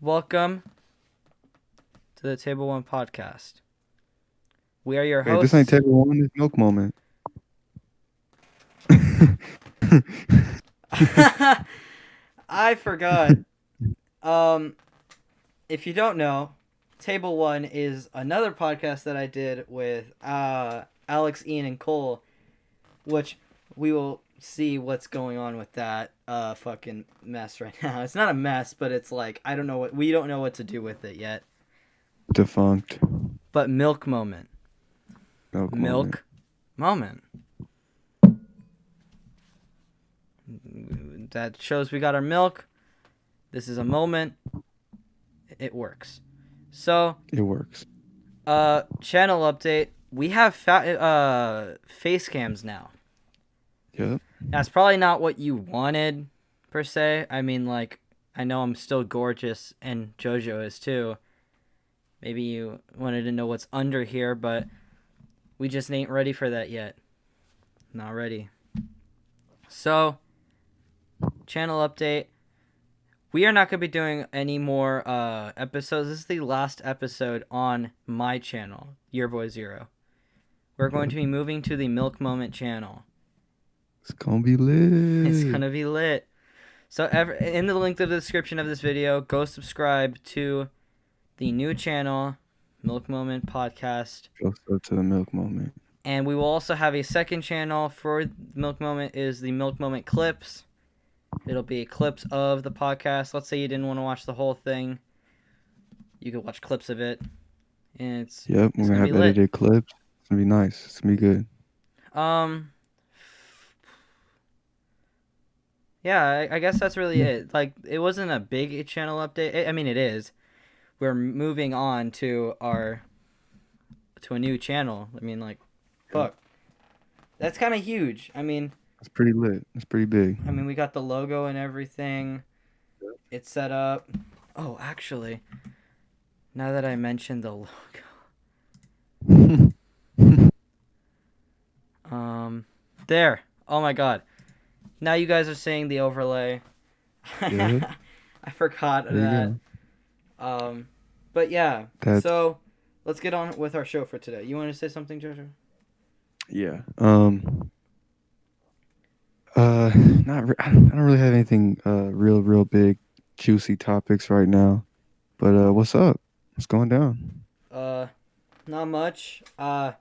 Welcome to the Table One podcast. We are your Wait, this ain't hosts. table one. This milk moment. I forgot. Um, if you don't know, Table One is another podcast that I did with Alex, Ian, and Cole, which we will see what's going on with that fucking mess right now. It's not a mess, but it's like I don't know what we don't know what to do with it yet. Defunct But milk moment. milk moment. Milk moment. That shows we got our milk. This is a moment. It works. So, It works. channel update. We have face cams now. Yep. That's probably not what you wanted, per se. I mean, like, I know I'm still gorgeous, and JoJo is too. Maybe you wanted to know what's under here, but we just ain't ready for that yet. Not ready. So, channel update. We are not going to be doing any more episodes. This is the last episode on my channel, Your Boy Zero. We're going to be moving to the Milk Moment channel. It's gonna be It's lit. going to be lit. So in the link to the description of this video, go subscribe to the new channel, Milk Moment Podcast. Go to the milk moment. And we will also have a second channel for Milk Moment is the Milk Moment Clips. It'll be clips of the podcast. Let's say you didn't want to watch the whole thing. You could watch clips of it. And Yep. it's We're gonna gonna be have lit. edited clips. It's gonna be nice. It's gonna be good. Yeah, I guess that's really it. Like, it wasn't a big channel update. I mean, it is. We're moving on to a new channel. I mean, like, fuck. That's kind of huge. I mean, It's pretty lit. It's pretty big. we got the logo and everything. It's set up. Oh, actually, now that I mentioned the logo, there. Oh my god. Now you guys are seeing the overlay. Yep. I forgot There you that. go. But yeah. That's So let's get on with our show for today. You want to say something, Jojo? yeah. I don't really have anything real big juicy topics right now. But what's up? What's going down? Uh, Not much. I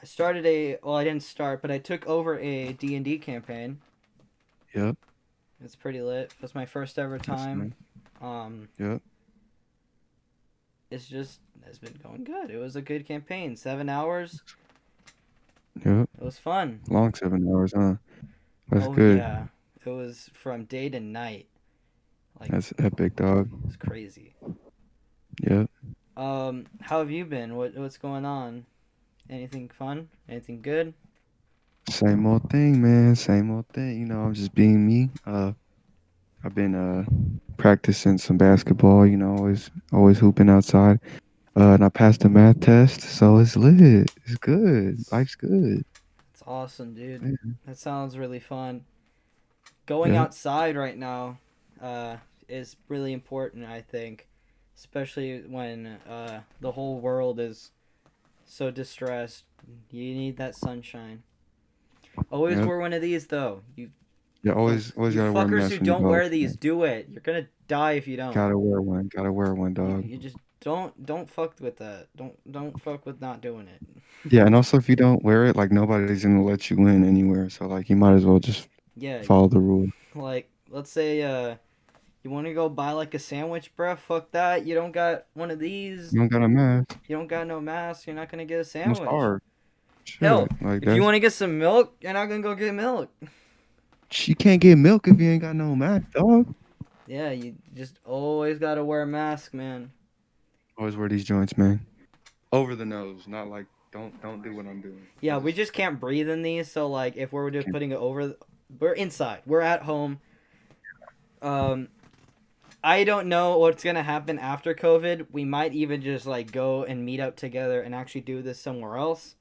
started a. Well, I didn't start, but I took over a D&D campaign. Yep. It's pretty lit. It was my first ever That's nice. time. Um, Yep. it's been going good. It was a good campaign. 7 hours. Yep. It was fun. Long 7 hours, huh? That's Oh good. yeah, it was from day to night. Like, That's epic, dog. it was crazy. Yep. How have you been? What's going on? Anything fun? Anything good? Same old thing, man. Same old thing. I'm just being me. I've been practicing some basketball. Always hooping outside. And I passed the math test, so it's lit. It's good. It's Life's good. it's awesome, dude. Yeah. That sounds really fun. Going Yep. outside right now, is really important. I think, especially when the whole world is so distressed. You need that sunshine. Always Yep. wear one of these though. Yeah. Always You gotta wear a fuckers who mask when you don't go wear outside. these, do it. You're gonna die if you don't. Gotta wear one. Gotta wear one, You, dog. you just don't fuck with that. Don't fuck with not doing it. Yeah, and also if you don't wear it, like nobody's gonna let you in anywhere. So like you might as well just Yeah, follow the rules. like let's say you want to go buy like a sandwich, bruh. Fuck that. You don't got one of these. You don't got a mask. You don't got no mask. You're not gonna get a It's sandwich. hard. Shit. Hell, Like if you that's want to get some milk, you're not gonna go get milk. you can't get milk if you ain't got no mask, dog. Yeah, you just always gotta wear a mask, man. Always wear these joints, man. Over the nose, not like don't do what I'm doing. Yeah, 'Cause we just can't breathe in these. So like, if we're just putting it over, we're inside. We're at home. Um, I don't know what's gonna happen after COVID. We might even just like go and meet up together and actually do this somewhere else,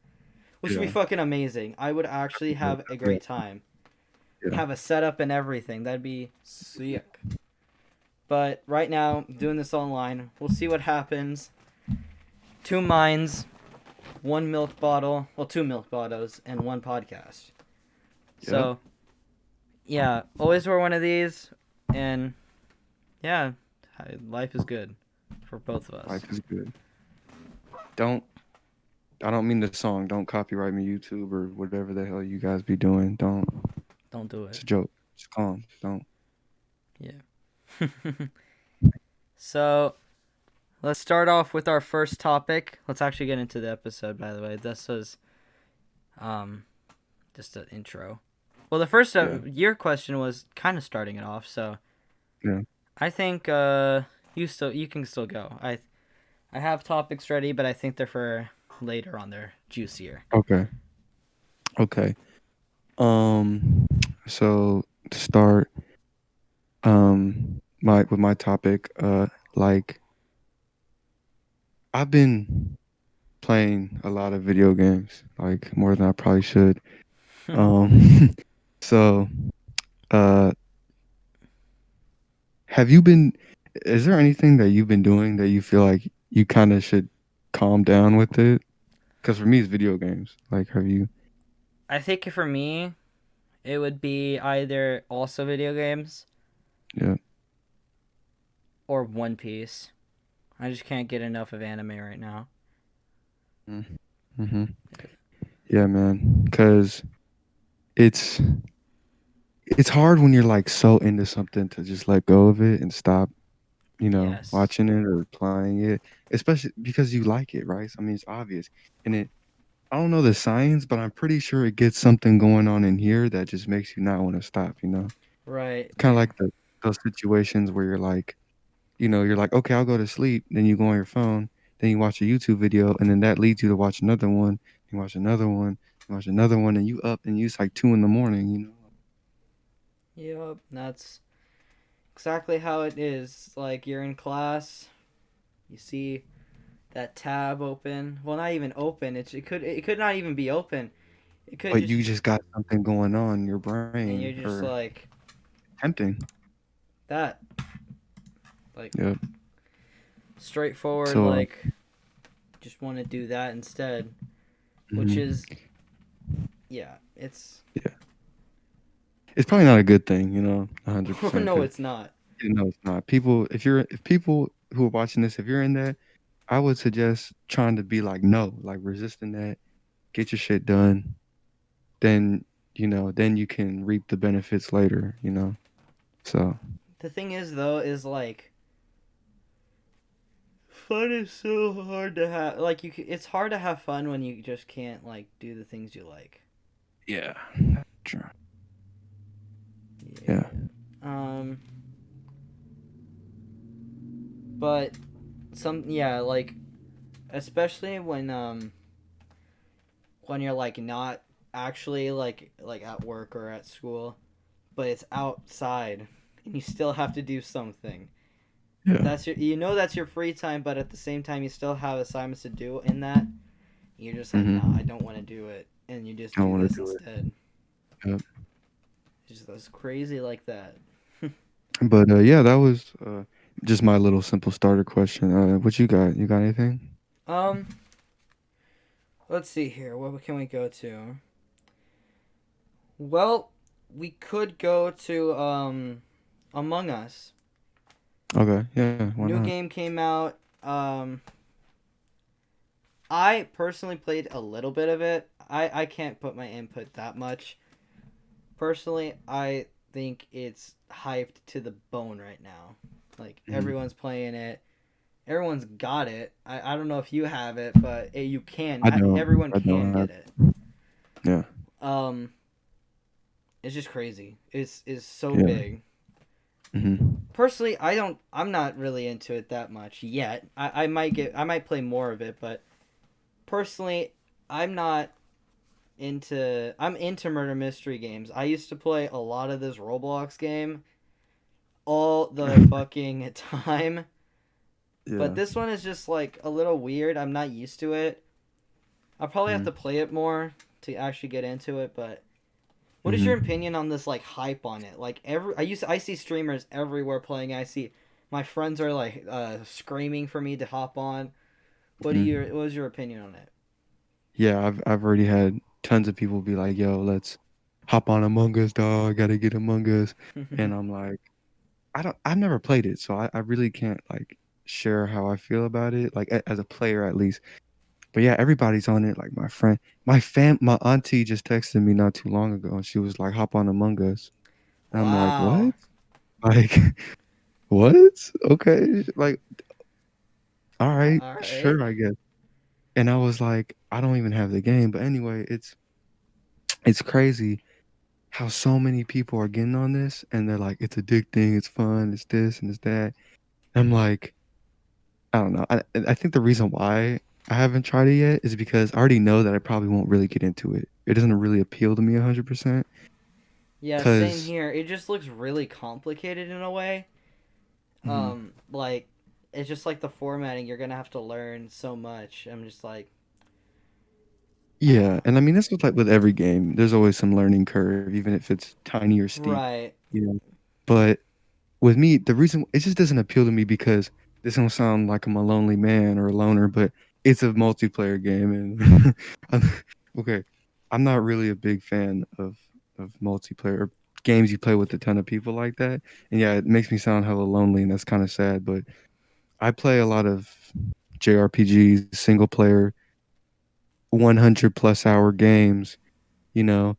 which would be yeah, fucking amazing. I would actually have a yeah, great time. yeah. Have a setup and everything. That'd be sick. But right now, doing this online. We'll see what happens. 2 minds, 1 milk bottle. Well, 2 milk bottles and 1 podcast. Yep. So, yeah, always wear one of these. And, yeah, life is good for both of us. Life is good. Don't I don't mean the song. Don't copyright me, YouTube or whatever the hell you guys be doing. Don't. Don't do It's it. a joke. It's calm. Don't. Yeah. So, let's start off with our first topic. Let's actually get into the episode, by the way. This was um, just an intro. Well, the first Yeah. your question was kind of starting it off, so Yeah. I think you can still go. I have topics ready, but I think they're for later on. They're juicier. Okay. Okay. Um. So to start, my topic, like I've been playing a lot of video games, like more than I probably should. Um. So, uh, have you been? Is there anything that you've been doing that you feel like you kind of should calm down with it? Because for me, it's video games. Like, have you? I think for me, it would be either also video games Yeah. or One Piece. I just can't get enough of anime right now. Mm-hmm. Yeah, man. Because it's it's hard when you're like so into something to just let go of it and stop, Yes. watching it or playing it, especially because you like it, right? I mean, it's obvious. And I don't know the science, but I'm pretty sure it gets something going on in here that just makes you not want to stop. Right. Kind of like those situations where you're like, okay, I'll go to sleep. Then you go on your phone, then you watch a YouTube video, and then that leads you to watch another one. You watch another one, you watch another one, and you up and it's like 2 in the morning. Yep. That's exactly how it is. Like you're in class, you see that tab open. Well, not even open. It could not even be open. It could But just you just got something going on in your and you're brain just or like tempting. that, like Yep. straightforward. So, Like just want to do that instead, which mhm. is yeah. It's Yeah, it's probably not a good thing, 100%. no, Because it's not. it's not. If people who are watching this, if you're in that, I would suggest trying to be like, no, like resisting that. Get your shit done. Then, then you can reap the benefits later. So, The thing is though, is like fun is so hard to have. Like it's hard to have fun when you just can't like do the things you like. yeah. True. Yeah. Yeah. Um. But like especially when you're like not actually like at work or at school, but it's outside and you still have to do something. Yeah. That's your free time, but at the same time you still have assignments to do in that. You're just like, nah, I Mm-hmm. don't want to do it, and you just I don't do want this to do it. instead. Yep. It's just that's crazy like that. But yeah, that was just my little simple starter question. What you got? You got anything? um, let's see here. What can we go to? Well, we could go to Among Us. Okay. Yeah. Why New not? game came out. I personally played a little bit of it. I can't put my input that much. Personally, I think it's hyped to the bone right now. Like Mhm. everyone's playing it. Everyone's got it. I don't know if you have it, but you can. I don't. Everyone I can don't have. get it. Yeah. Um, it's just crazy. It's so Yeah. big. Hmm. Personally, I'm not really into it that much yet. I might play more of it, but personally, I'm not I'm into murder mystery games. I used to play a lot of this Roblox game all the fucking time, but Yeah. this one is just like a little weird. I'm not used to it. I'll probably have Hmm. to play it more to actually get into it, but what is your Hmm. opinion on this like hype on it? Like I see streamers everywhere playing. I see My friends are like screaming for me to hop on. What Mhm. was your opinion on it? Yeah, I've already had tons of people be like, "Yo, let's hop on Among Us, dog. Gotta get Among Us," and I'm like, I've never played it, so I really can't like share how I feel about it, like as a player at least. But yeah, everybody's on it. Like my auntie just texted me not too long ago, and she was like, "Hop on Among Us," and I'm like, Wow. "What? Like, what? Okay, like, all right, All right. sure, I guess." And I was like, "I don't even have the game," but anyway, it's crazy how so many people are getting on this, and they're like, "It's addicting, it's fun, it's this and it's that." I'm like, I don't know. I think the reason why I haven't tried it yet is because I already know that I probably won't really get into it. It doesn't really appeal to me 100% Yeah, same because here. It just looks really complicated in a way. Like it's just like the formatting. You're gonna have to learn so much. I'm just like, yeah, and I mean that's with every game. There's always some learning curve, even if it's tiny or steep, right. you know. But with me, the reason it just doesn't appeal to me because this don't sound like I'm a lonely man or a loner, but it's a multiplayer game, and okay, I'm not really a big fan of multiplayer or games you play with a ton of people like that. And yeah, it makes me sound hella lonely, and that's kind of sad. But I play a lot of JRPGs, single player, 100 plus hour games, you know,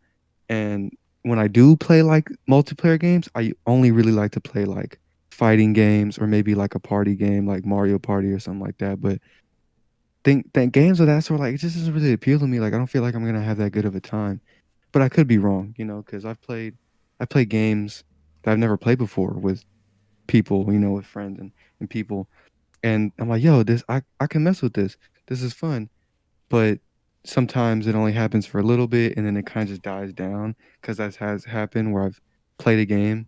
and when I do play like multiplayer games, I only really like to play like fighting games or maybe like a party game like Mario Party or something like that. But think games of that sort, like it just doesn't really appeal to me. Like I don't feel like I'm gonna have that good of a time. But I could be wrong, because I played games that I've never played before with people, with friends and people. And I'm like, yo, I can mess with this. This is fun. But sometimes it only happens for a little bit and then it kind of just dies down because that has happened where I've played a game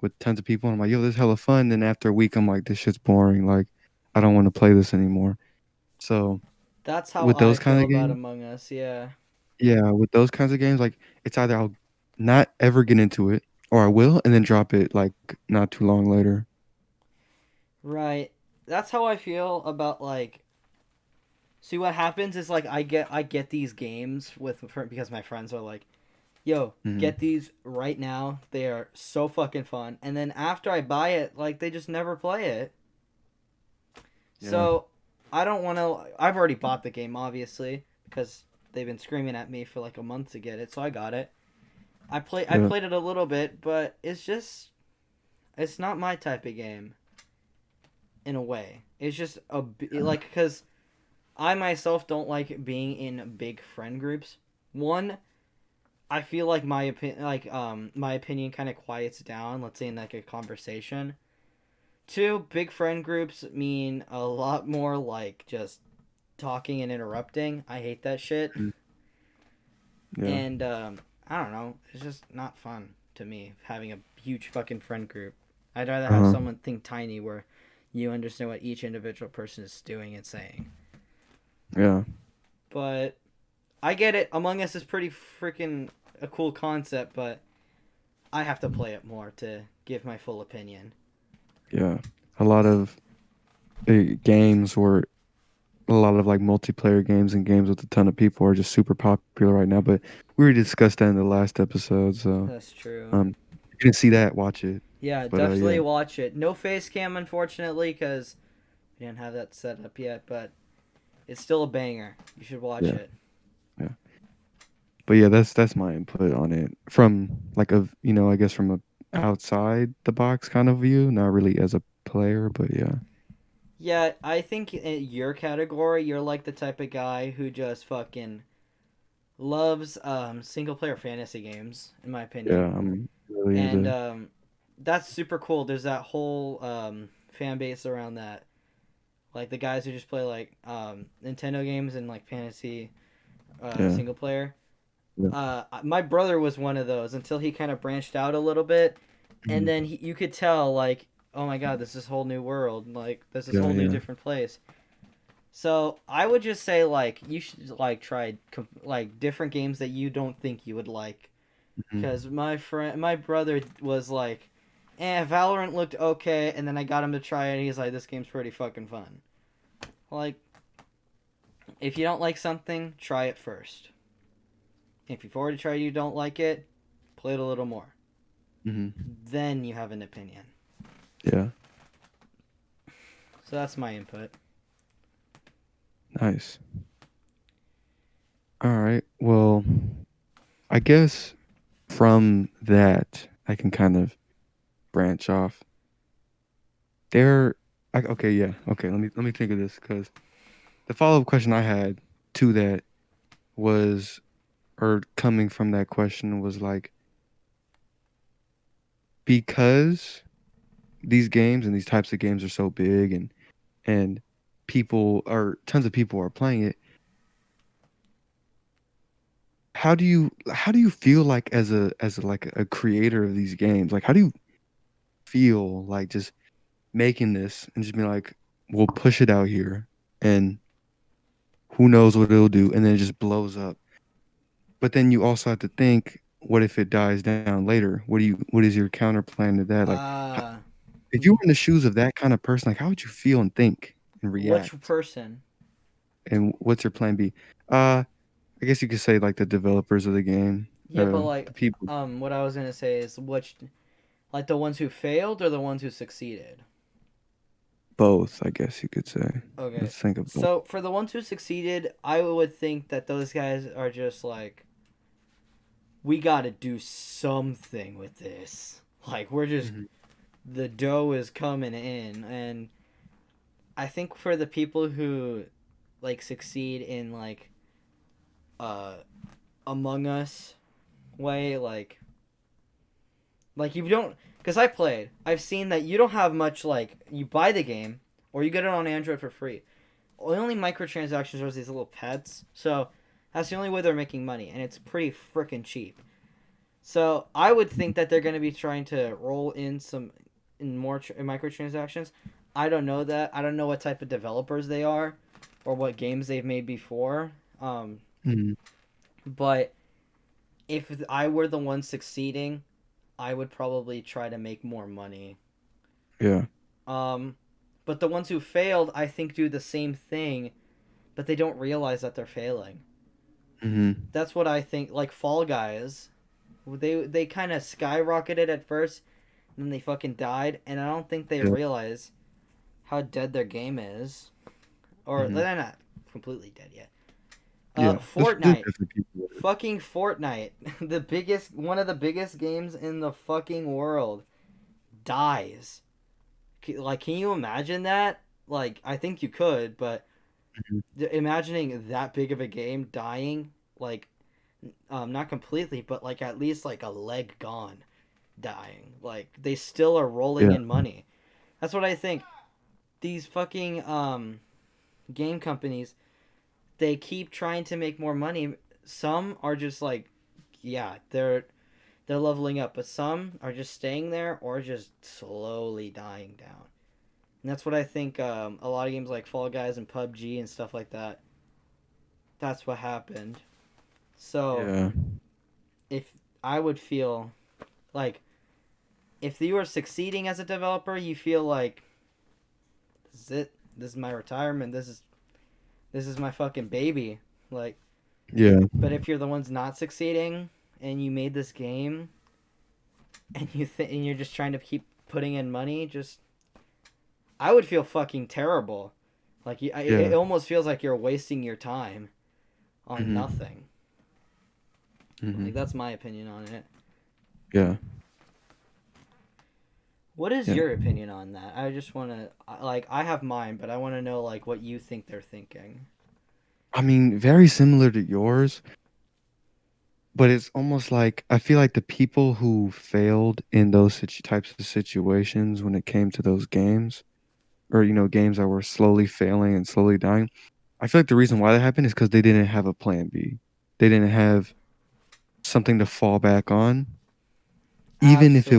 with tons of people and I'm like, yo, this is hella fun. Then after a week, I'm like, this shit's boring. Like, I don't want to play this anymore. So That's how with I those kind feel of about games, Among Us. Yeah. yeah, with those kinds of games, like it's either I'll not ever get into it or I will and then drop it like not too long later. Right. That's how I feel about like. See what happens is like I get these games because my friends are like, "Yo, Hmm. get these right now. They are so fucking fun." And then after I buy it, like they just never play it. Yeah. So I don't want to. I've already bought the game, obviously, because they've been screaming at me for like a month to get it. So I got it. I Yeah. played it a little bit, but it's not my type of game in a way. It's just like because I myself don't like being in big friend groups. One, I feel like my opinion kind of quiets down. Let's say in like a conversation. Two, big friend groups mean a lot more like just talking and interrupting. I hate that shit. Mm. Yeah. And I don't know. It's just not fun to me having a huge fucking friend group. I'd rather have Uh-huh. someone think tiny where you understand what each individual person is doing and saying. Yeah. But I get it. Among Us is pretty freaking a cool concept, but I have to play it more to give my full opinion. Yeah. A lot of games where a lot of like multiplayer games and games with a ton of people are just super popular right now. But we already discussed that in the last episode, so That's true. if you didn't see that, watch it. Yeah, But yeah, definitely watch it. No face cam, unfortunately, because we didn't have that set up yet, but it's still a banger. You should watch yeah, it. yeah. But yeah, that's my input on it from like I guess from a outside the box kind of view, not really as a player, but yeah, Yeah, I think in your category, you're like the type of guy who just fucking loves single player fantasy games, in my opinion. yeah, I'm really And into that's super cool. There's that whole fan base around that. Like the guys who just play like Nintendo games and like fantasy yeah, single player. yeah, My brother was one of those until he kind of branched out a little bit, and mhm, then you could tell like, oh my god, this is a whole new world. Like this is a yeah, whole new yeah, different place. So I would just say like you should like try like different games that you don't think you would like, mhm, because my brother was like Valorant looked okay, and then I got him to try it, and he's like, this game's pretty fucking fun. Like, if you don't like something, try it first. If you've already tried it, you don't like it, play it a little more. Hmm. Then you have an opinion. Yeah. So that's my input. Nice. All right. Well, I guess from that, I can kind of branch off. There. Okay. Yeah. Okay. Let me think of this because the follow up question I had to that was, or coming from that question was like, because these games and these types of games are so big and people or tons of people are playing it. How do you feel like as a like a creator of these games? Like how do you feel like just making this and just be like, we'll push it out here and who knows what it'll do, and then it just blows up. But then you also have to think, what if it dies down later? What is your counter plan to that? Like, how, Uh, if you were in the shoes of that kind of person, like, how would you feel and think and which react? person? And what's your plan B? I guess you could say like the developers of the game, Yeah, but like, the people, what I was gonna say is which, like the ones who failed or the ones who succeeded. both. I guess you could say. Okay, Let's think of both. so for the ones who succeeded, I would think that those guys are just like, we gotta do something with this. Like, we're just, Hmm. the dough is coming in. And I think for the people who, like, succeed in, like, uh, Among Us way, like you don't, because I played, I've seen that you don't have much, like, you buy the game, or you get it on Android for free. The only microtransactions are these little pets, so that's the only way they're making money, and it's pretty freaking cheap. So I would think that they're going to be trying to roll in some in more microtransactions. I don't know that. I don't know what type of developers they are, or what games they've made before. Um, Hmm. but if I were the one succeeding, I would probably try to make more money. Yeah. Um, but the ones who failed, I think, do the same thing, but they don't realize that they're failing. Hmm. That's what I think. Like Fall Guys, they kind of skyrocketed at first, and then they fucking died, and I don't think they Yeah. realize how dead their game is, or Hmm. they're not completely dead yet. Yeah. There's Fortnite, definitely people. fucking Fortnite, one of the biggest games in the fucking world, dies. Like, can you imagine that? Like, I think you could, but Mhm. imagining that big of a game dying, like, not completely, but like at least like a leg gone, dying. Like, they still are rolling Yeah. in money. That's what I think. These fucking game companies, they keep trying to make more money. Some are just like, yeah, they're leveling up, but some are just staying there or just slowly dying down. And that's what I think. A lot of games like Fall Guys and PUBG and stuff like that. That's what happened. So Yeah. if I would feel like, if you are succeeding as a developer, you feel like, this is it. This is my retirement. This is my fucking baby. Like, Yeah. but if you're the ones not succeeding and you made this game and and you're just trying to keep putting in money, just, I would feel fucking terrible. Like, it Yeah. almost feels like you're wasting your time on Hmm. nothing. Like, Hmm. that's my opinion on it. Yeah. What is Yeah. your opinion on that? I just want to, like, I have mine, but I want to know, like, what you think they're thinking. I mean, very similar to yours, but it's almost like I feel like the people who failed in those types of situations when it came to those games, or games that were slowly failing and slowly dying. I feel like the reason why that happened is because they didn't have a plan B. They didn't have something to fall back on, Absolutely. even if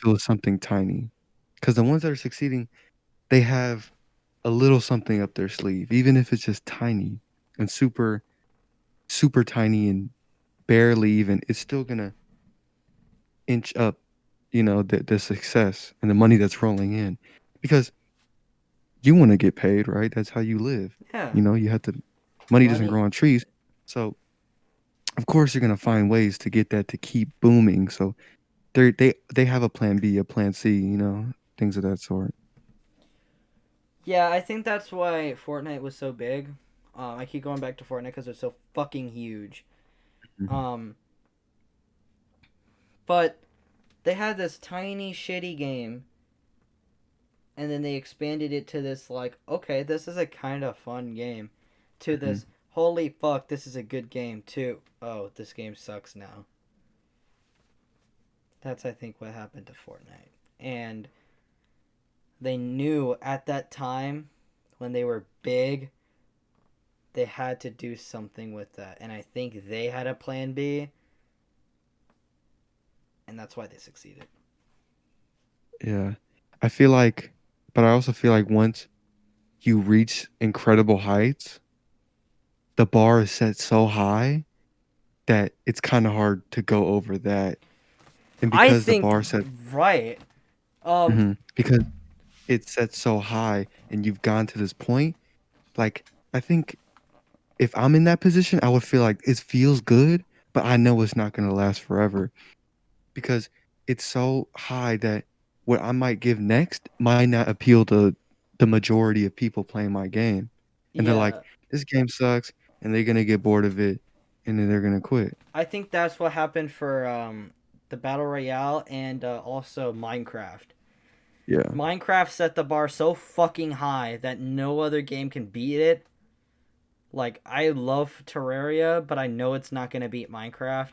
it was something tiny. Because the ones that are succeeding, they have a little something up their sleeve, even if it's just tiny and super, super tiny and barely even, it's still gonna inch up the success and the money that's rolling in, because you want to get paid, right? That's how you live. Yeah, You have to. Money doesn't money. grow on trees, so of course you're gonna find ways to get that to keep booming. So they have a plan B, a plan C, things of that sort. Yeah, I think that's why Fortnite was so big. I keep going back to Fortnite because it's so fucking huge. Mhm. Um, but they had this tiny shitty game, and then they expanded it to this like, okay, this is a kind of fun game, to Mhm. this holy fuck, this is a good game too. Oh, this game sucks now. That's I think what happened to Fortnite, and they knew at that time when they were big they had to do something with that, and I think they had a plan B, and that's why they succeeded. Yeah, I feel like, but I also feel like once you reach incredible heights, the bar is set so high that it's kind of hard to go over that. And I because the think bar set, right. Um, because it's set so high and you've gone to this point, like I think if I'm in that position, I would feel like it feels good, but I know it's not going to last forever because it's so high that what I might give next might not appeal to the majority of people playing my game. And they're like, yeah, this game sucks, and they're going to get bored of it, and then they're going to quit. I think that's what happened for the battle royale and also Minecraft. Yeah. Minecraft set the bar so fucking high that no other game can beat it. Like I love Terraria, but I know it's not gonna beat Minecraft.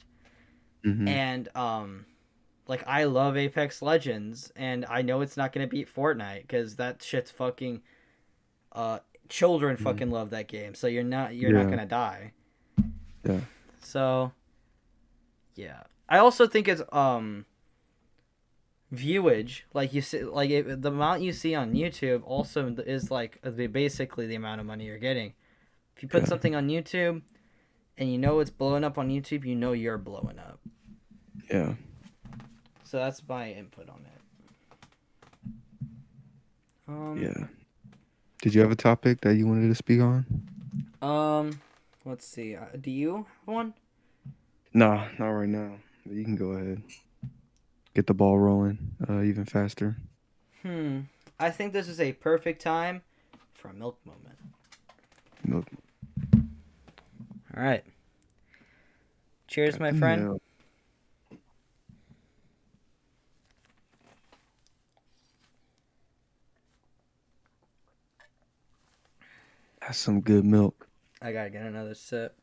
Hmm. And like I love Apex Legends, and I know it's not gonna beat Fortnite because that shit's fucking uh children fucking love that game. So you're not Yeah. gonna die. Yeah. So yeah, I also think it's viewage, like you see, like the amount you see on YouTube also is like basically the amount of money you're getting. If you put Yeah. something on YouTube and you know it's blowing up on YouTube, you know you're blowing up. Yeah. So that's my input on it. Um, Yeah. Did you have a topic that you wanted to speak on? um, let's see. Do you have one? Nah, not right now. But you can go ahead. Get the ball rolling even faster. Hmm. I think this is a perfect time for a milk moment. Milk. All right. Cheers, Got my the friend. milk. That's some good milk. I gotta get another sip.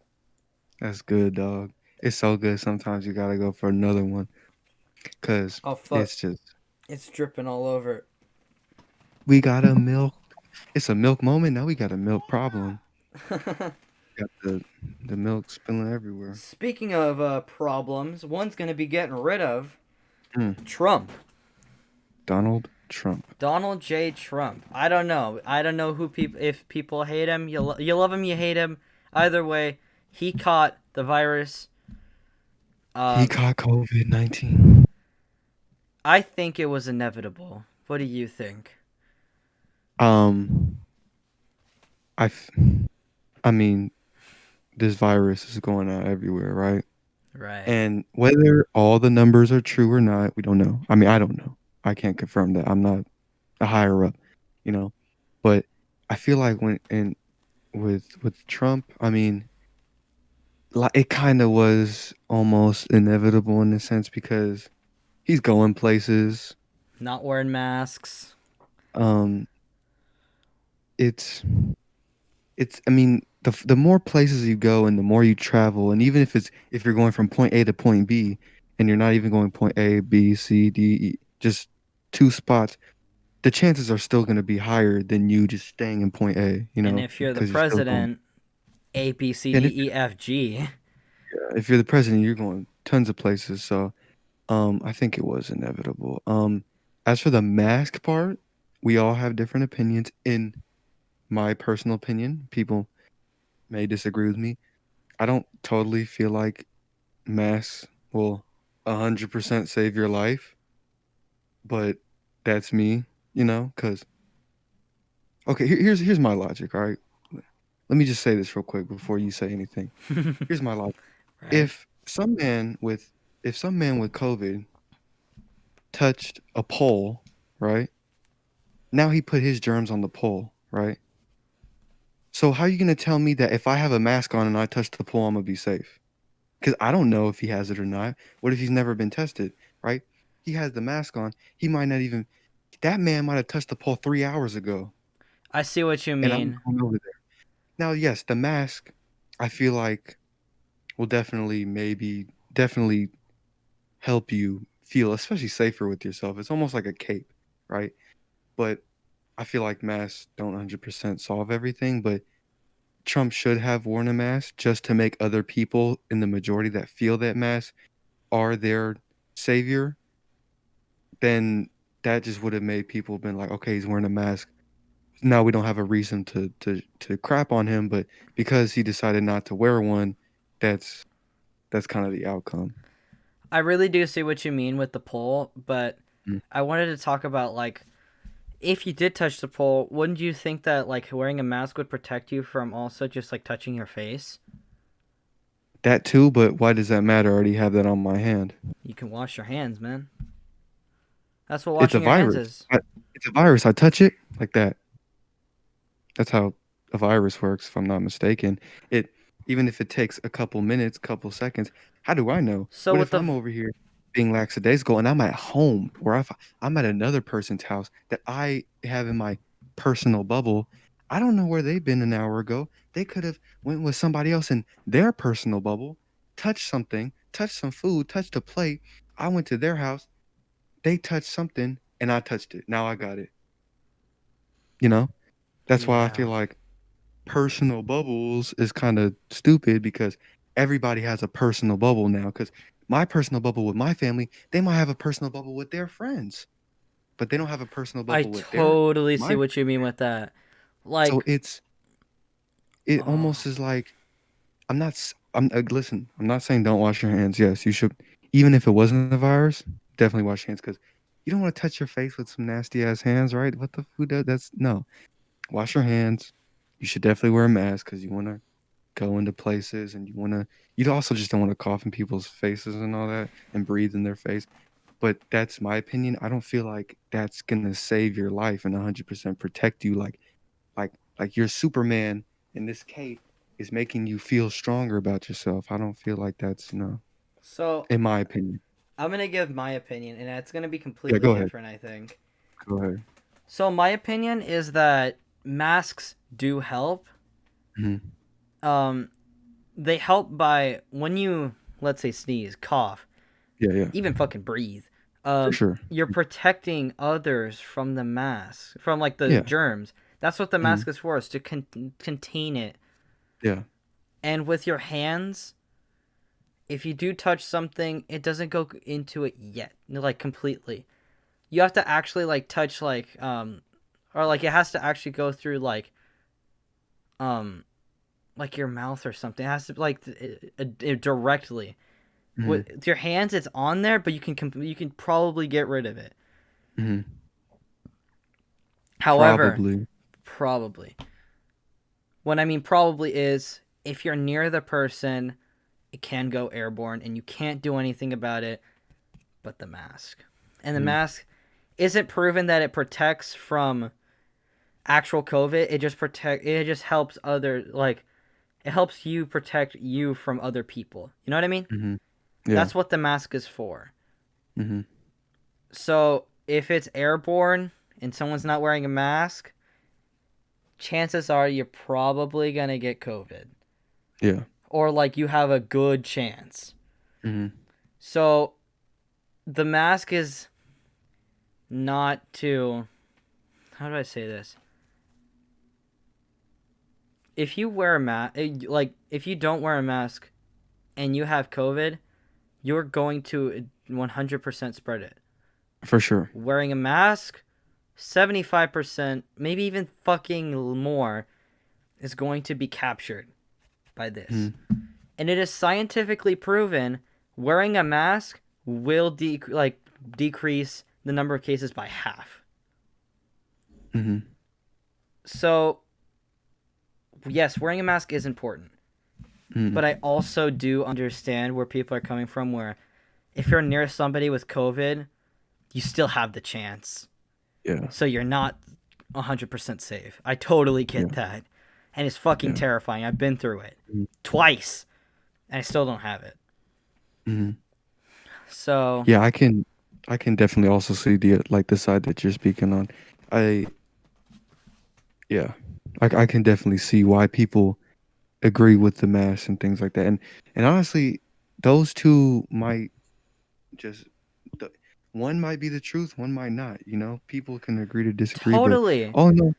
That's good, dog. It's so good. Sometimes you gotta go for another one, cause Oh fuck! it's just It's dripping all over. we got a milk. It's a milk moment. Now we got a milk problem. Got the milk spilling everywhere. Speaking of problems, one's gonna be getting rid of Mm. Trump. Donald Trump. Donald J. Trump. I don't know. I don't know who people. If people hate him, you love him, you hate him. Either way, he caught the virus. He Um, caught COVID-19. I think it was inevitable. What do you think? Um, I, f- I mean, this virus is going out everywhere, right? Right. And whether all the numbers are true or not, we don't know. I mean, I don't know. I can't confirm that. I'm not a higher up, you know. But I feel like when and with Trump, I mean, like it kind of was almost inevitable in a sense because he's going places. Not wearing masks. Um, it's I mean, the more places you go and the more you travel, and even if you're going from point A to point B, and you're not even going point A, B, C, D, E, just two spots, the chances are still going to be higher than you just staying in point A, And if you're the because you're still going. president, A, B, C, And D, E, F, G. if you're the president, you're going tons of places. So, I think it was inevitable. As for the mask part, we all have different opinions. In my personal opinion, people may disagree with me. I don't totally feel like masks will 100% save your life. but that's me, because okay, here's my logic, all right? Let me just say this real quick before you say anything. Here's my logic. Right? If some man with if some man with COVID touched a pole, right? Now he put his germs on the pole, right? So how are you gonna tell me that if I have a mask on and I touch the pole, I'm gonna be safe? Because I don't know if he has it or not. What if he's never been tested, right? He has the mask on. He might not even. That man might have touched the pole 3 hours ago, I see what you and I'm mean. going over there. Now, yes, the mask, I feel like will definitely help you feel, especially safer with yourself. It's almost like a cape, right? But I feel like masks don't 100% solve everything, but Trump should have worn a mask just to make other people in the majority that feel that masks are their savior. Then that just would have made people been like, okay, he's wearing a mask. Now we don't have a reason to crap on him, but because he decided not to wear one, that's that's kind of the outcome. I really do see what you mean with the pole, but Mm. I wanted to talk about like if you did touch the pole, wouldn't you think that like wearing a mask would protect you from also just like touching your face? That too, but why does that matter? I already have that on my hand. You can wash your hands, man. That's what It's a washing your hands virus. is. It's a virus. I touch it like that. That's how a virus works, if I'm not mistaken. It even if it takes a couple minutes, couple seconds, how do I know? So What with if I'm over here being lackadaisical and I'm at home or if I'm at another person's house that I have in my personal bubble? I don't know where they've been an hour ago. They could have went with somebody else in their personal bubble, touched something, touched some food, touched a plate. I went to their house, they touched something, and I touched it. Now I got it. You know? That's why I feel yeah. like personal bubbles is kind of stupid because everybody has a personal bubble now. Because my personal bubble with my family, they might have a personal bubble with their friends, but they don't have a personal I bubble with their totally see my. what you mean with that. So Like, it oh, almost is like I'm not. I'm listen. I'm not saying don't wash your hands. Yes, you should. Even if it wasn't a virus, definitely wash your hands because you don't want to touch your face with some nasty ass hands, right? What the who does that's no. Wash your hands. You should definitely wear a mask because you want to go into places and you also just don't want to cough in people's faces and all that and breathe in their face. But that's my opinion. I don't feel like that's gonna save your life and 100% protect you like your Superman in this cape is making you feel stronger about yourself. I don't feel like that's so in my opinion. I'm gonna give my opinion, and it's gonna be Yeah, completely go ahead. different, I think. Go ahead. So my opinion is that masks do help. Hmm. Um, they help by when you let's say sneeze, cough, Yeah, yeah, even fucking breathe. for sure. You're protecting others from the mask, from like the Yeah. germs. That's what the Hmm. mask is for, is to contain it. Yeah. And with your hands, if you do touch something, it doesn't go into it yet, like completely. You have to actually like touch or like it has to actually go through um like your mouth or something. It has to like directly Hmm. with your hands. It's on there, but you can probably get rid of it. Hmm. However, Probably. probably what I mean probably is if you're near the person, it can go airborne, and you can't do anything about it. But the mask, and the Hmm. mask isn't proven that it protects from actual COVID. It just protect. It just helps other like it helps you protect you from other people. You know what I mean? Hmm. Yeah. That's what the mask is for. Hmm. So if it's airborne and someone's not wearing a mask, chances are you're probably gonna get COVID, Yeah. or like you have a good chance. Hmm. So the mask is not to. How do I say this? If you wear a mask, like if you don't wear a mask and you have COVID, you're going to 100% spread it. For sure. Wearing a mask, 75%, maybe even fucking more, is going to be captured by this. Hmm. And it is scientifically proven wearing a mask will decrease the number of cases by half. Mhm. So, yes, wearing a mask is important. Mhm. But I also do understand where people are coming from, where if you're near somebody with COVID, you still have the chance. Yeah. So you're not 100% safe. I totally get Yeah. that. And it's fucking Yeah. terrifying. I've been through it Mhm. twice, and I still don't have it. Mhm. So, Yeah, I can definitely also see the side that you're speaking on. I yeah. I can definitely see why people agree with the mask and things like that. And honestly, those two might just the, one might be the truth, one might not, you know? People can agree to disagree, but totally. all in all,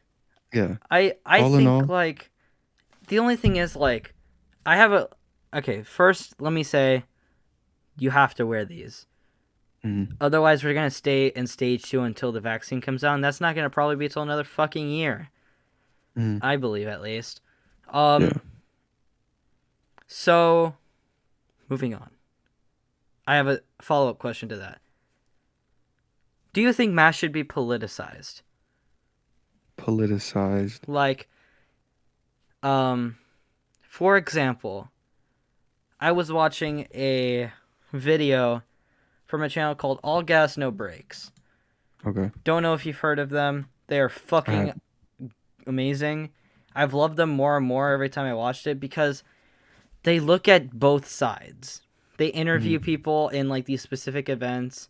yeah. I All in think, all, like, the only thing is, like, I have a. Okay, first, let me say you have to wear these. mhm, Otherwise, we're going to stay in stage 2 until the vaccine comes out, and that's not going to probably be until another fucking year. mhm, I believe, at least. yeah. So, moving on. I have a follow up question to that. Do you think mass should be politicized? Politicized. Like, um, for example, I was watching a video from a channel called All Gas No Brakes. Okay. Don't know if you've heard of them. They are I have fucking amazing. I've loved them more and more every time I watched it because they look at both sides. They interview mhm, people in like these specific events.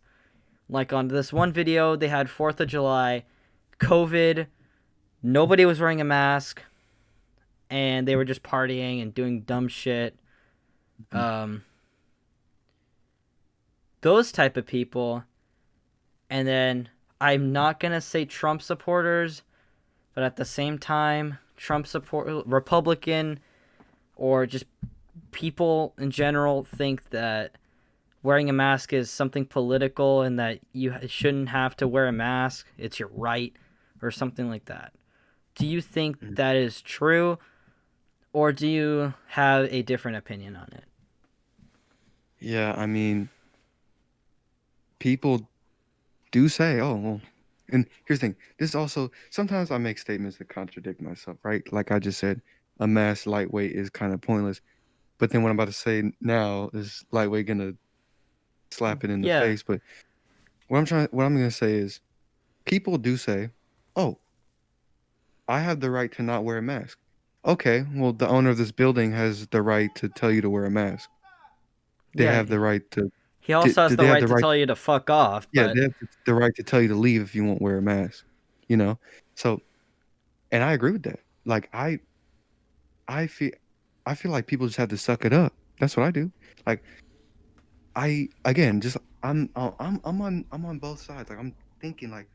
Like on this one video, they had 4th of July, COVID, nobody was wearing a mask, and they were just partying and doing dumb shit. mhm, Um, those type of people. And then I'm not gonna say Trump supporters, but at the same time, Trump support Republican or just people in general think that wearing a mask is something political and that you shouldn't have to wear a mask. It's your right or something like that. Do you think mhm. that is true or do you have a different opinion on it? Yeah, I mean, people do say, "Oh, well," and here's the thing. This also sometimes I make statements that contradict myself, right? Like I just said, a mass lightweight is kind of pointless. But then what I'm about to say now is lightweight gonna slap it in the Yeah. face. But what I'm gonna say is, people do say, "Oh, I have the right to not wear a mask." Okay, well, the owner of this building has the right to tell you to wear a mask. They Yeah. have the right to. He also has Do the they have right the to right? tell you to fuck off, Yeah, but they have the right to tell you to leave if you won't wear a mask. You know, so and I agree with that. Like I feel I feel like people just have to suck it up. That's what I do. Like I again just I'm on both sides. Like I'm thinking like,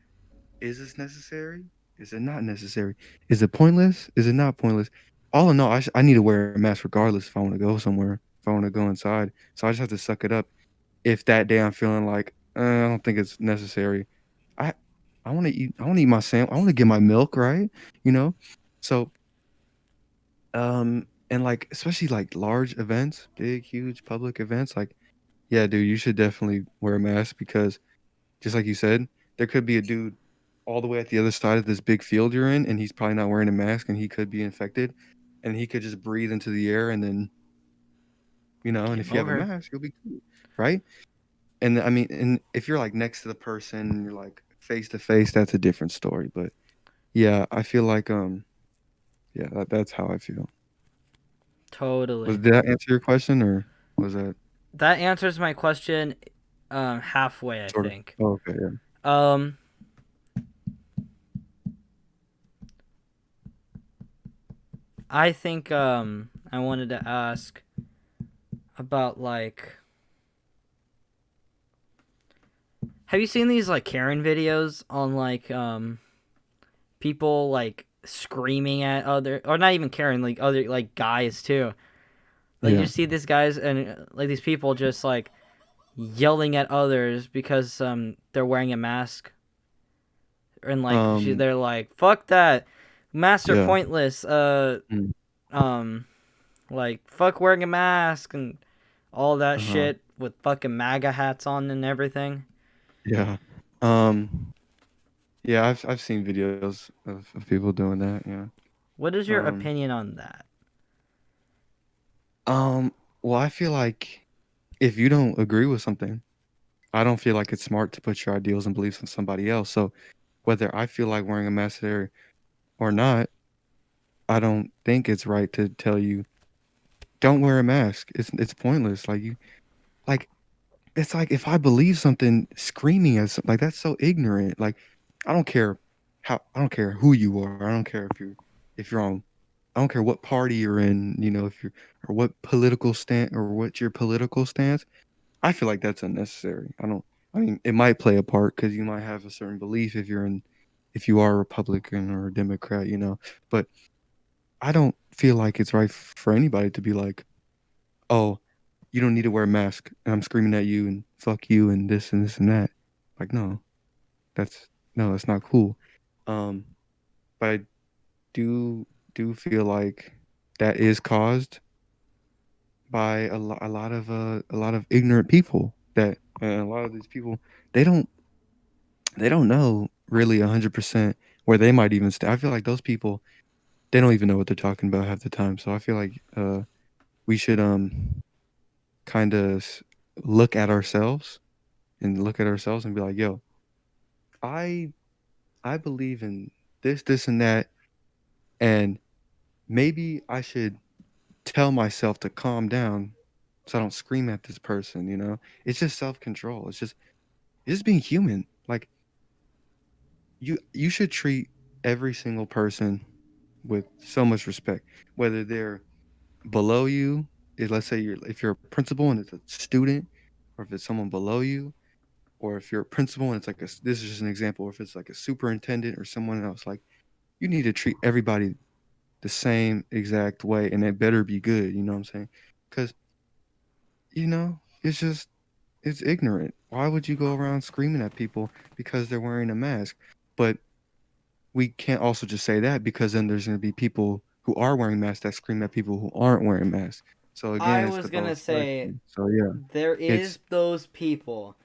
is this necessary? Is it not necessary? Is it pointless? Is it not pointless? All in all, I need to wear a mask regardless if I want to go somewhere, if I want to go inside. So I just have to suck it up. If that day I'm feeling like I don't think it's necessary, I I want to eat. I want to eat my sandwich. I want to get my milk, right? You know. So and like especially like large events, big, huge public events, like yeah, dude, you should definitely wear a mask because just like you said, there could be a dude all the way at the other side of this big field you're in, and he's probably not wearing a mask, and he could be infected, and he could just breathe into the air, and then and game if you have a over. mask, you'll be cool, right? And I mean, and if you're like next to the person, and you're like face to face, that's a different story. But yeah, I feel like yeah, that's how I feel. Totally. Did that answer your question, or was that That answers my question halfway, I sort of? think. Oh, okay, yeah. Um I think I wanted to ask about like have you seen these like Karen videos on like people like screaming at other or not even Karen like other like guys too. Like you Yeah. just see these guys and like these people just like yelling at others because they're wearing a mask and like Um, they're like fuck that masks are yeah. pointless Mm, um like fuck wearing a mask and all that uh-huh. shit with fucking MAGA hats on and everything. Yeah. Um, yeah, I've seen videos of people doing that. Yeah. What is your Um, opinion on that? um, well, I feel like if you don't agree with something, I don't feel like it's smart to put your ideals and beliefs on somebody else. So whether I feel like wearing a mask there or not, I don't think it's right to tell you don't wear a mask. It's pointless. Like it's like if I believe something, screaming at like that's so ignorant. Like I don't care I don't care who you are. I don't care if you're on I don't care what party you're in, if you're or what political stand or what your political stance. I feel like that's unnecessary. I mean, it might play a part because you might have a certain belief if you are a Republican or a Democrat, but I don't feel like it's right for anybody to be like, oh, you don't need to wear a mask, and I'm screaming at you and fuck you and this and this and that. Like, that's that's not cool. Um, but I do feel like that is caused by a lot of ignorant people that and a lot of these people they don't they don't know really 100% where they might even stay. I feel like those people they don't even know what they're talking about half the time. So I feel like we should kind of look at ourselves look at ourselves and be like, yo, I I believe in this and that, and maybe I should tell myself to calm down so I don't scream at this person. It's just self control. It's just being human. Like you should treat every single person with so much respect, whether they're below you. Let's say if you're a principal and it's a student, or if it's someone below you, or if you're a principal and it's like this is just an example, or if it's like a superintendent or someone else, like you need to treat everybody the same exact way, and it better be good. You know what I'm saying? Because it's just it's ignorant. Why would you go around screaming at people because they're wearing a mask? But we can't also just say that because then there's going to be people who are wearing masks that scream at people who aren't wearing masks. So again, I it's was the gonna both say direction. So yeah, there it's is those people.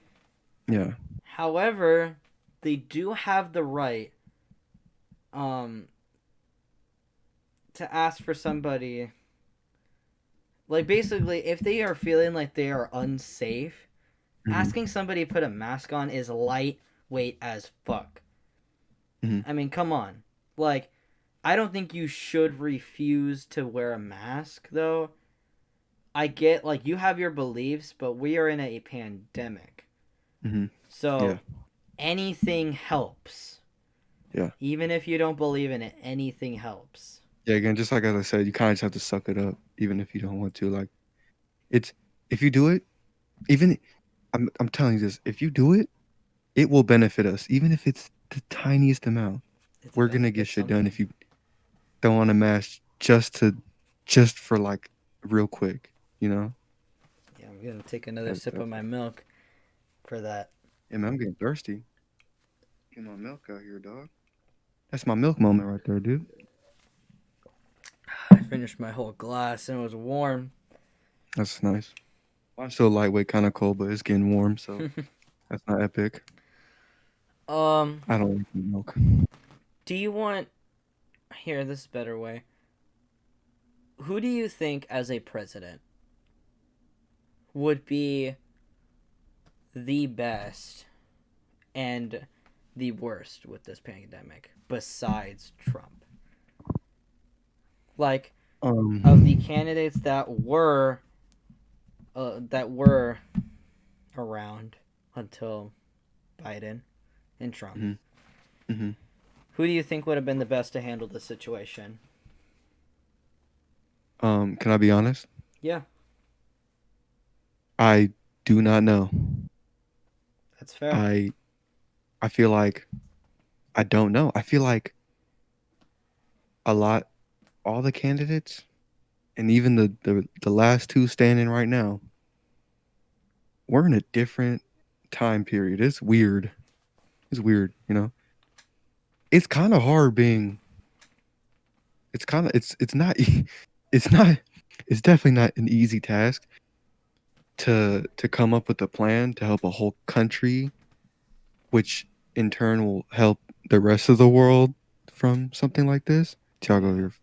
yeah. However, they do have the right um to ask for somebody, like, basically, if they are feeling like they are unsafe, asking Hmm. somebody to put a mask on is lightweight as fuck. Hmm. I mean, come on. Like, I don't think you should refuse to wear a mask, though. I get, like, you have your beliefs, but we are in a pandemic. Hmm. So Yeah. anything helps. Yeah. Even if you don't believe in it, anything helps. Yeah. Again, just like as I said, you kind of just have to suck it up, even if you don't want to. Like it's if you do it, even I'm telling you this, if you do it, it will benefit us, even if it's the tiniest amount. It's We're about gonna to get get shit done something. if you throw on a mask just for like real quick, you know? Yeah, I'm gonna take another sip of That's my it. milk for that. Yeah, man, I'm getting thirsty. Get my milk out here, dog. That's my milk moment right there, dude. I finished my whole glass and it was warm. That's nice. I'm still lightweight, kind of cold, but it's getting warm, so that's not epic. um, I don't like milk. do you want here? This is a better way. Who do you think as a president would be the best and the worst with this pandemic besides Trump? Like, of the Um, candidates that were around until Biden and Trump, hmm. Hmm. who do you think would have been the best to handle the situation? Can I be honest? Yeah, I do not know. that's fair. I I feel like I don't know. I feel like a lot all the candidates and even the last two standing right now, we're in a different time period. It's weird. It's weird, you know. It's kind of hard being. It's kind of. It's not. It's not. It's definitely not an easy task to come up with a plan to help a whole country which in turn will help the rest of the world from something like this. Tiago, Yeah. you're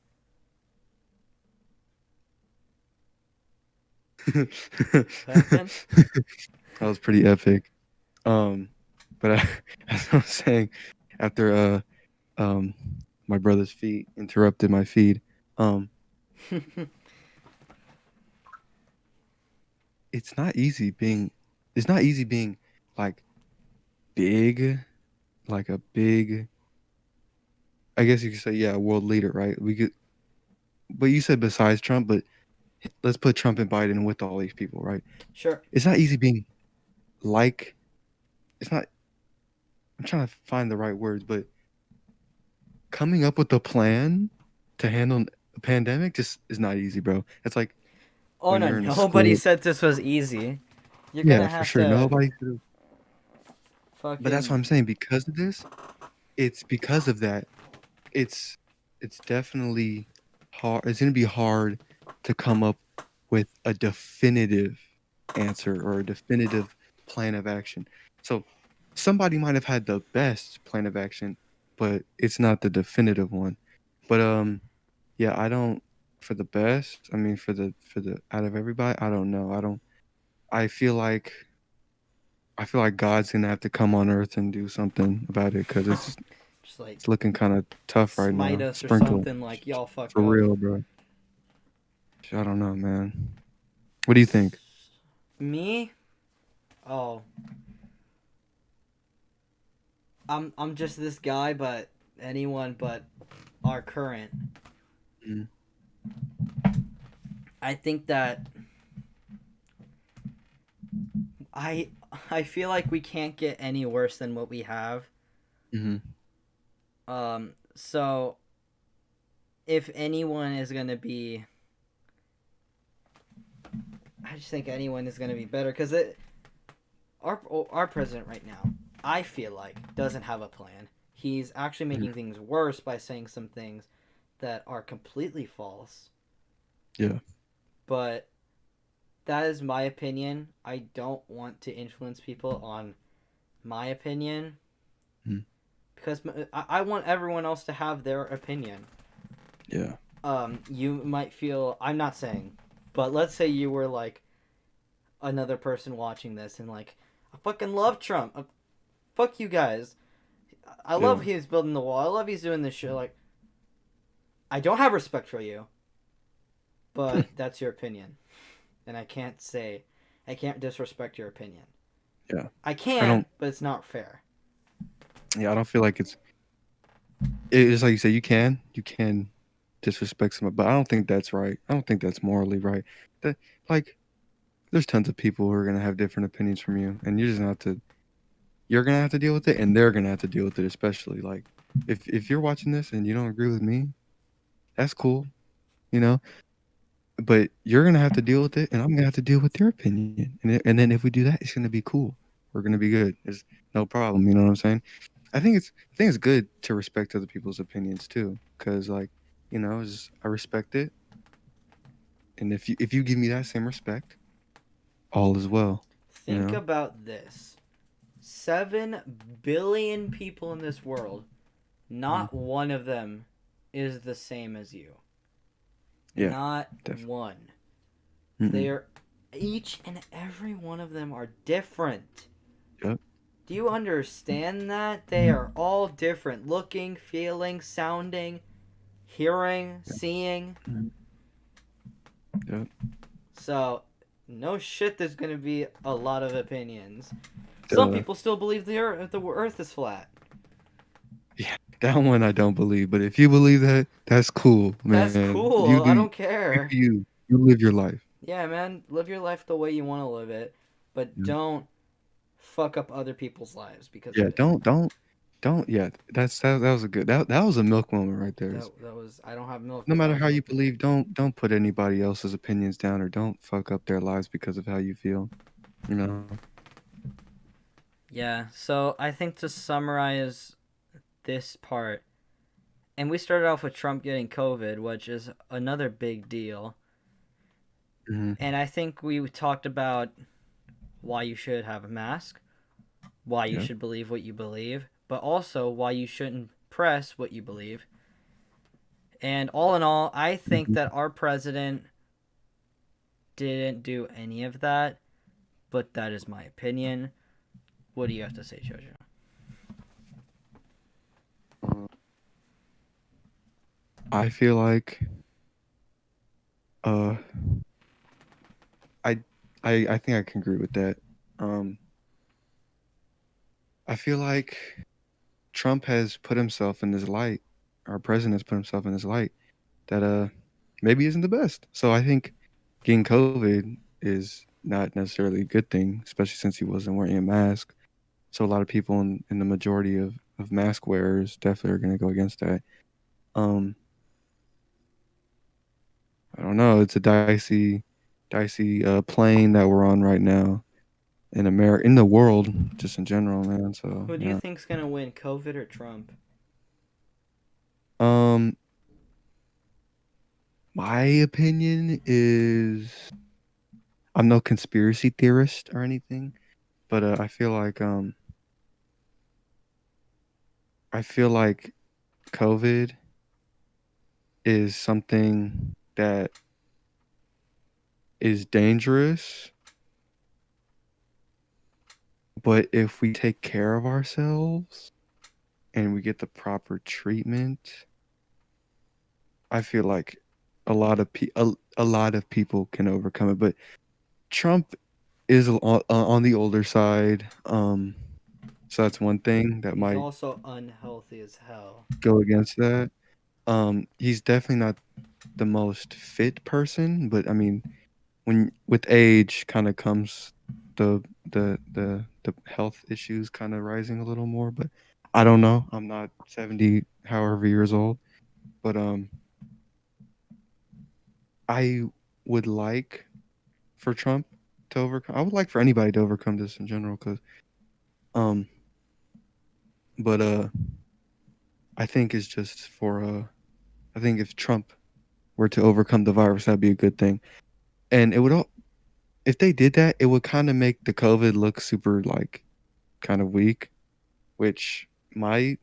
What happened? that was pretty epic. Um, but as I was saying, after um my brother's feet interrupted my feed, um, it's not easy being it's not easy being like big, like a big, I guess you could say, yeah, a world leader, right? We could, but you said besides Trump, but let's put Trump and Biden with all these people, right? Sure. It's not easy being like, it's not, I'm trying to find the right words, but coming up with a plan to handle a pandemic just is not easy, bro. It's like Oh when no, you're in a nobody school. said this was easy. You're Yeah, gonna for have sure. to Nobody, but that's what fucking. I'm saying. Because of this, it's because of that. It's it's definitely hard. It's gonna be hard to come up with a definitive answer or a definitive plan of action. So somebody might have had the best plan of action, but it's not the definitive one. But yeah, I don't for the best. I mean for the out of everybody, I don't know. I don't I feel like God's gonna have to come on earth and do something about it because Just like it's looking kind of tough right smite now. us or Sprinkle something, like y'all fuck for up. real, bro. I don't know, man. What do you think? Me? Oh, I'm just this guy, but anyone but our current. Mm-hmm. I think that I I feel like we can't get any worse than what we have. Mm-hmm. So if anyone is gonna be, I just think anyone is gonna be better because our president right now, I feel like doesn't have a plan. He's actually Mm-hmm. making things worse by saying some things that are completely false. Yeah. But that is my opinion. I don't want to influence people on my opinion Mm-hmm. because I want everyone else to have their opinion. Yeah. You might feel, I'm not saying, but let's say you were like another person watching this and like, I fucking love Trump. Fuck you guys. I love Yeah. he's building the wall. I love he's doing this shit. Like, I don't have respect for you, but that's your opinion, and I can't disrespect your opinion. Yeah. I I can, don't. but it's not fair. Yeah. I don't feel like it's like you say. You can disrespect someone, but I don't think that's right. I don't think that's morally right. That like, there's tons of people who are gonna have different opinions from you, and you're gonna have to deal with it, and they're gonna have to deal with it. Especially like, if you're watching this and you don't agree with me, that's cool, you know. But you're gonna have to deal with it, and I'm gonna have to deal with your opinion. And then if we do that, it's gonna be cool. We're gonna be good. There's no problem. You know what I'm saying? I think it's good to respect other people's opinions too, because like, I respect it, and if you give me that same respect, all is well. You Think know? about this: 7 billion people in this world. Not Mhm. one of them is the same as you. Yeah, Not definitely. one. Mm-mm. They're each and every one of them are different. Yep. Do you understand that? They are all different looking, feeling, sounding, hearing, Yep. seeing. Mhm. Yep. So, no shit, there's gonna be a lot of opinions. Some Duh. people still believe the earth is flat. Yeah, that one I don't believe. But if you believe that, that's cool, That's man. cool. I don't care. You live your life. Yeah, man, live your life the way you want to live it, but Yeah. don't fuck up other people's lives because of Yeah, it. don't. Yeah, that was a good that was a milk moment right there. That was, I don't have milk, No but that matter was how you milk to me. believe, don't put anybody else's opinions down or don't fuck up their lives because of how you feel. You know. Yeah, so I think to summarize this part, and we started off with Trump getting COVID, which is another big deal. Hmm. And I think we talked about why you should have a mask, why you Yeah. should believe what you believe, but also why you shouldn't press what you believe. And all in all, I think Mhm. that our president didn't do any of that, but that is my opinion. What do you have to say, Jojo? Uh, I feel like uh I I think I can agree with that. Um I feel like Trump has put himself in this light. Our president has put himself in this light that maybe isn't the best. So I think getting COVID is not necessarily a good thing, especially since he wasn't wearing a mask. So a lot of people in the majority of mask wearers definitely are going to go against that. Um, I don't know. It's a dicey plane that we're on right now in America, in the world, just in general, man. So Who do you yeah. think's gonna win, COVID or Trump? Um, my opinion is I'm no conspiracy theorist or anything, but I feel like COVID is something that is dangerous, but if we take care of ourselves and we get the proper treatment, I feel like a lot of people can overcome it. But Trump is on the older side, so that's one thing that He's might also unhealthy as hell. go against that. He's definitely not the most fit person, but I mean, when with age kind of comes the health issues kind of rising a little more, but I don't know. I'm not 70 however years old, but I would like for Trump to overcome. I would like for anybody to overcome this in general cuz um but I think it's just for I think if Trump were to overcome the virus that'd be a good thing. And it would all if they did that, it would kind of make the COVID look super like kind of weak, which might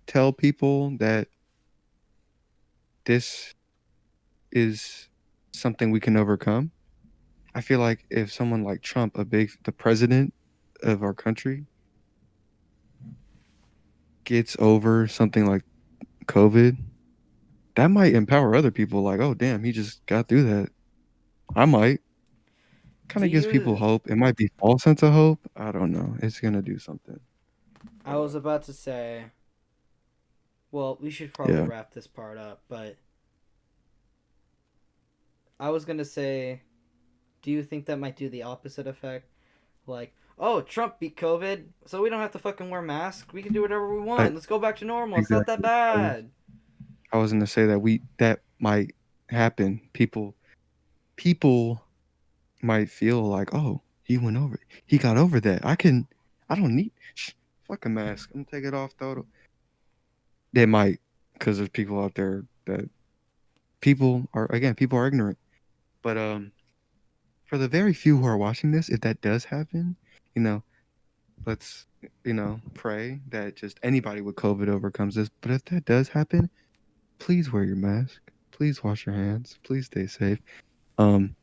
tell people that this is something we can overcome. I feel like if someone like Trump, the president of our country, gets over something like COVID, that might empower other people. Like, oh damn, he just got through that. I might. Kind Do of gives people you? hope. It might be false sense of hope. I don't know. It's gonna do something. I But was about to say. Well, we should probably yeah, wrap this part up, but I was gonna say, do you think that might do the opposite effect? Like, oh, Trump beat COVID, so we don't have to fucking wear masks. We can do whatever we I want. Let's go back to normal. It's not that exactly. bad. I was gonna say that we that might happen. People might feel like, oh, he went over it. He got over that. I don't need, fuck a mask. I'm gonna take it off, though. They might, because there's people out there that people are ignorant. But for the very few who are watching this, if that does happen, you know, let's, pray that just anybody with COVID overcomes this. But if that does happen, please wear your mask. Please wash your hands. Please stay safe. Um,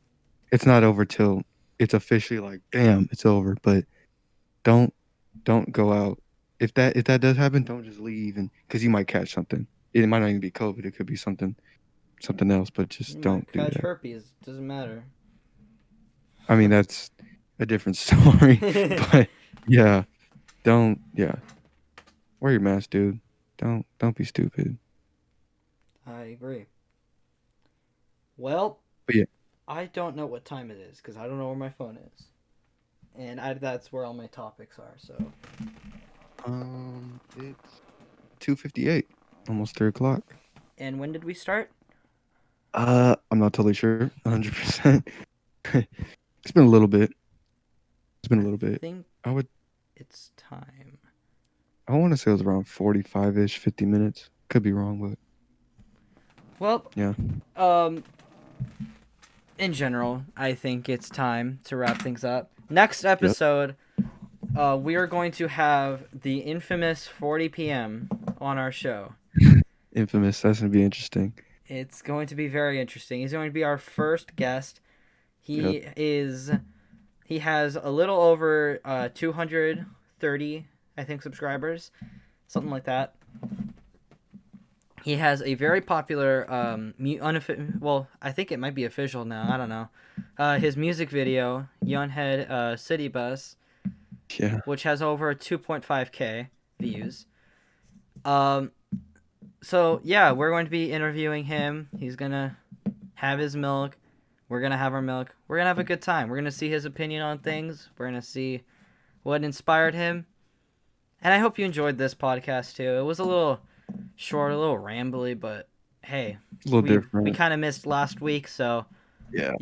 it's not over till it's officially like, damn, it's over. But don't don't go out. If that does happen, don't just leave and because you might catch something. It might not even be COVID. It could be something else. But You just might don't do catch that. herpes. Doesn't matter. I mean, that's a different story. But yeah, don't yeah. Wear your mask, dude. Don't be stupid. I agree. Well, But yeah, I don't know what time it is because I don't know where my phone is, and that's where all my topics are. So, it's 2:58, almost 3 o'clock. and when did we start? I'm not totally sure, 100%. It's been a little bit. It's been a I little bit. think I would it's time. I want to say it was around 45-ish, 50 minutes. Could be wrong, but Well, yeah. um, in general, I think it's time to wrap things up. Next Yep. episode, we are going to have the infamous 40 p.m. on our show. Infamous. That's gonna be interesting. It's going to be very interesting. He's going to be our first guest. Yep. He has a little over 230, I think, subscribers, something like that. He has a very popular well, I think it might be official now. I don't know. His music video, Yunhead City Bus, Yeah. which has over 2.5k views. Um, so yeah, we're going to be interviewing him. He's gonna have his milk. We're gonna have our milk. We're gonna have a good time. We're gonna see his opinion on things. We're gonna see what inspired him. And I hope you enjoyed this podcast too. It was a little short, a little rambly, but hey, A little we different. kind of missed last week, so Yeah.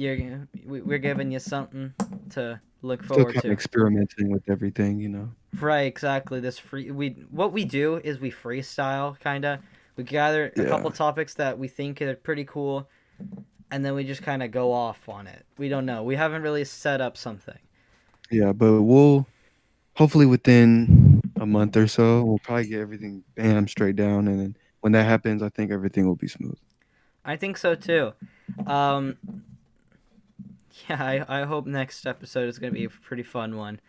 we're giving you something to look Still forward kind of to. experimenting with everything, you know. Right, exactly. This free we what we do is we freestyle kind of. We gather a Yeah. couple topics that we think are pretty cool, and then we just kind of go off on it. We don't know. We haven't really set up something. Yeah, but we'll hopefully within a month or so, we'll probably get everything bam straight down, and then when that happens, I think everything will be smooth. I think so too. Um, yeah, I hope next episode is going to be a pretty fun one.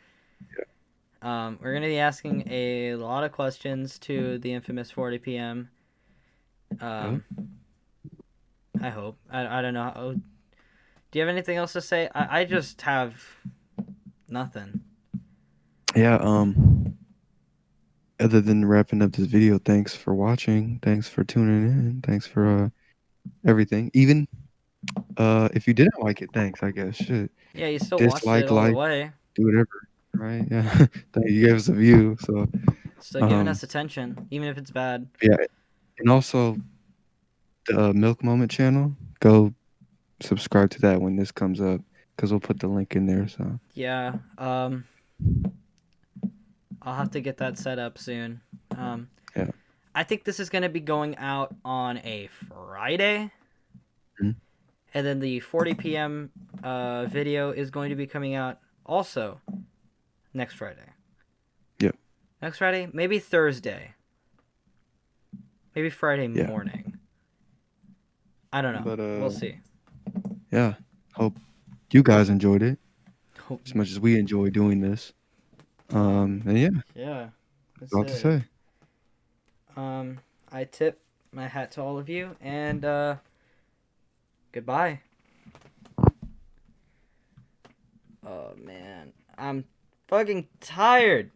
We're going to be asking a lot of questions to the infamous 40 p.m. Yep. Um, I hope. I don't know. Do you have anything else to say? I just have nothing. Yeah. Other than wrapping up this video, thanks for watching. Thanks for tuning in. Thanks for everything. Even if you didn't like it, thanks. I guess shit. Yeah, you still watched it Dislike, all the like, way. do whatever. Right? Yeah. Thank you. Gave us a view. So Still giving um us attention, even if it's bad. yeah. And also the Milk Moment channel. Go subscribe to that when this comes up because we'll put the link in there. So Yeah. I'll have to get that set up soon. Um, yeah. I think this is going to be going out on a Friday. Mhm. And then the 40 p.m. Video is going to be coming out also next Friday. Yep. Next Friday? Maybe Thursday. Maybe Friday Yeah. morning. I don't know. But We'll see. yeah. Hope you guys enjoyed it Hope, as much as we enjoy doing this. And yeah, yeah, that's that's all to it. say. I tip my hat to all of you, and goodbye. Oh man, I'm fucking tired.